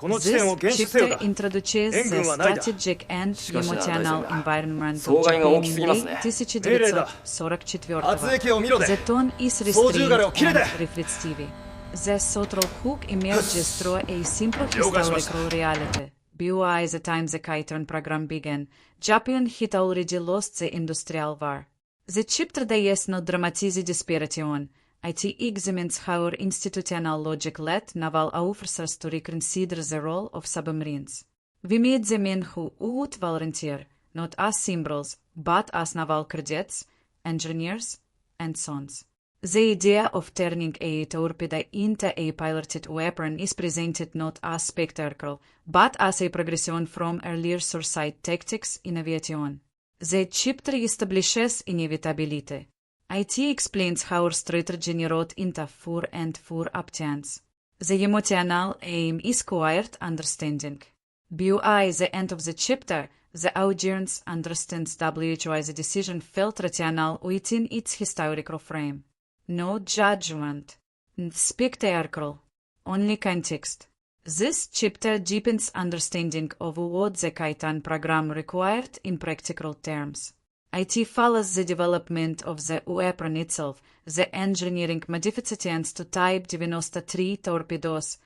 This chapter introduces the strategic and emotional environment of Japan in May 1944. The tone is restrained and reflective. The subtle hook emerges through a simple historical reality. By the time the Kaiten program began, Japan had already lost the industrial war. The chapter does not dramatize the disparity on. It examines how institutional logic led naval officers to reconsider the role of submarines. We meet the men who would volunteer, not as symbols, but as naval cadets, engineers, and sons. The idea of turning a torpedo into a piloted weapon is presented not as spectacle, but as a progression from earlier suicide tactics in aviation. The chapter establishes inevitability. It explains how our strategy generate into four and four options. The emotional aim is quiet understanding. By the end of the chapter, the audience understands why the decision felt rational within its historical frame. No judgment, spectacle, only context. This chapter deepens understanding of what the Kaiten program required in practical terms. It follows the development of the weapon itself, the engineering modifications to Type 93 torpedoes,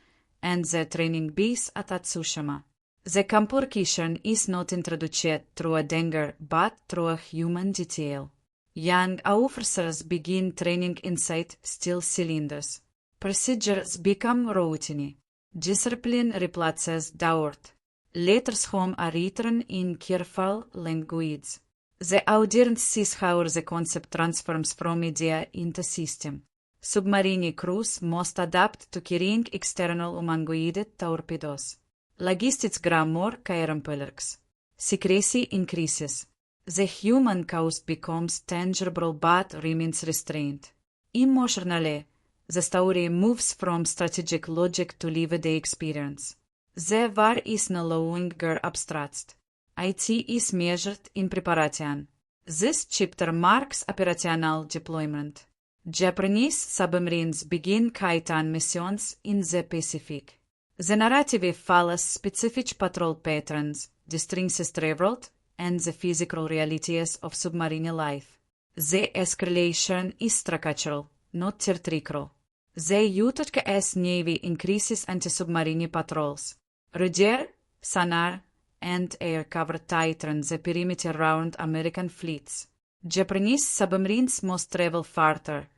and the training base at Tsushima. The complication is not introduced through a danger but through a human detail. Young officers begin training inside steel cylinders. Procedures become routine. Discipline replaces doubt. Letters home are written in careful language. The audience sees how the concept transforms from idea into system. Submarine crews must adapt to carrying external unguided torpedoes. Logistics grow more complex. Secrecy increases. The human cost becomes tangible but remains restrained. Emotionally, the story moves from strategic logic to lived experience. The war is no longer abstract. It is measured in preparation. This chapter marks operational deployment. Japanese submarines begin Kaiten missions in the Pacific. The narrative follows specific patrol patterns, distances traveled, and the physical realities of submarine life. The escalation is structural, not theatrical. The U.S. Navy increases anti-submarine patrols. Radar, sonar, and air cover tighten the perimeter around American fleets. Japanese submarines must travel farther,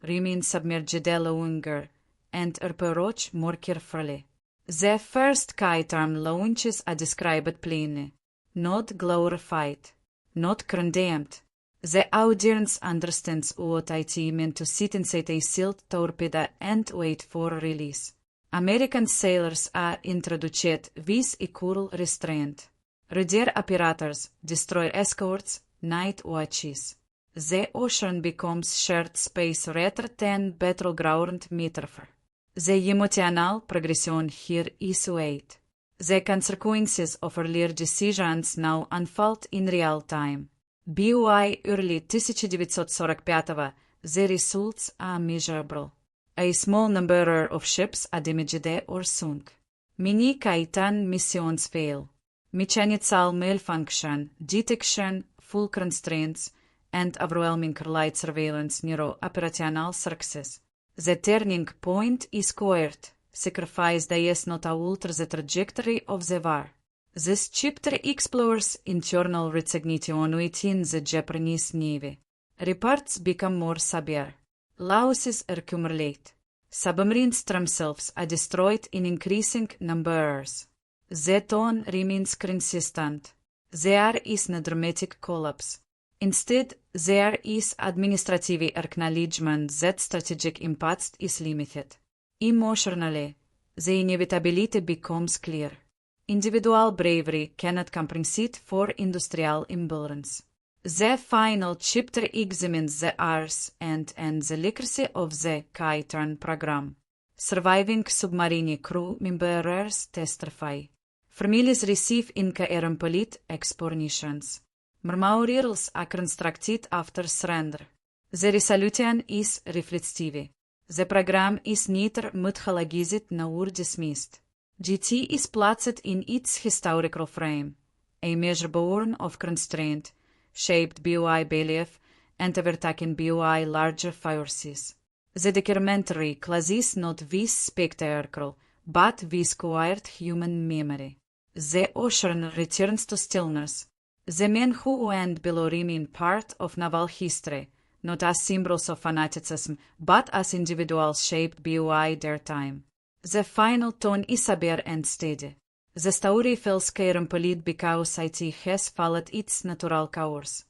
remain submerged longer, and approach more carefully. The first Kaiten launches are described plainly. Not glorified, not condemned. The audience understands what it meant to sit inside a sealed torpedo and wait for release. American sailors are introduced with equal restraint. Radar operators, destroyer escorts, night watches. The ocean becomes shared space rather than battleground metaphor. The emotional progression here is weight. The consequences of earlier decisions now unfold in real time. By early 1945, the results are measurable. A small number of ships are damaged or sunk. Many Kaiten missions fail. Mechanical malfunction, detection, full constraints, and overwhelming light surveillance narrow operational success. The turning point is quiet. Sacrifice does not alter the trajectory of the war. This chapter explores internal resignation within the Japanese Navy. Reports become more severe. Losses accumulate. Submarines themselves are destroyed in increasing numbers. The tone remains consistent. There is no dramatic collapse. Instead, there is administrative acknowledgement that strategic impact is limited. Emotionally, the inevitability becomes clear. Individual bravery cannot compensate for industrial imbalance. The final chapter examines the hours and the legacy of the Kaiten program. Surviving submarine crew members testify. Families receive incomplete explanations. Memorials are constructed after surrender. The resolution is reflective. The program is neither mythologized nor dismissed. GT is placed in its historical frame, a measure born of constraint, shaped by belief, and overtaken by larger forces. The documentary classes not with spectacle, but with quiet human memory. The ocean returns to stillness. The men who went below remain part of naval history, not as symbols of fanaticism, but as individuals shaped by their time. The final tone is sober and steady. The story feels care and polite because it has followed its natural course.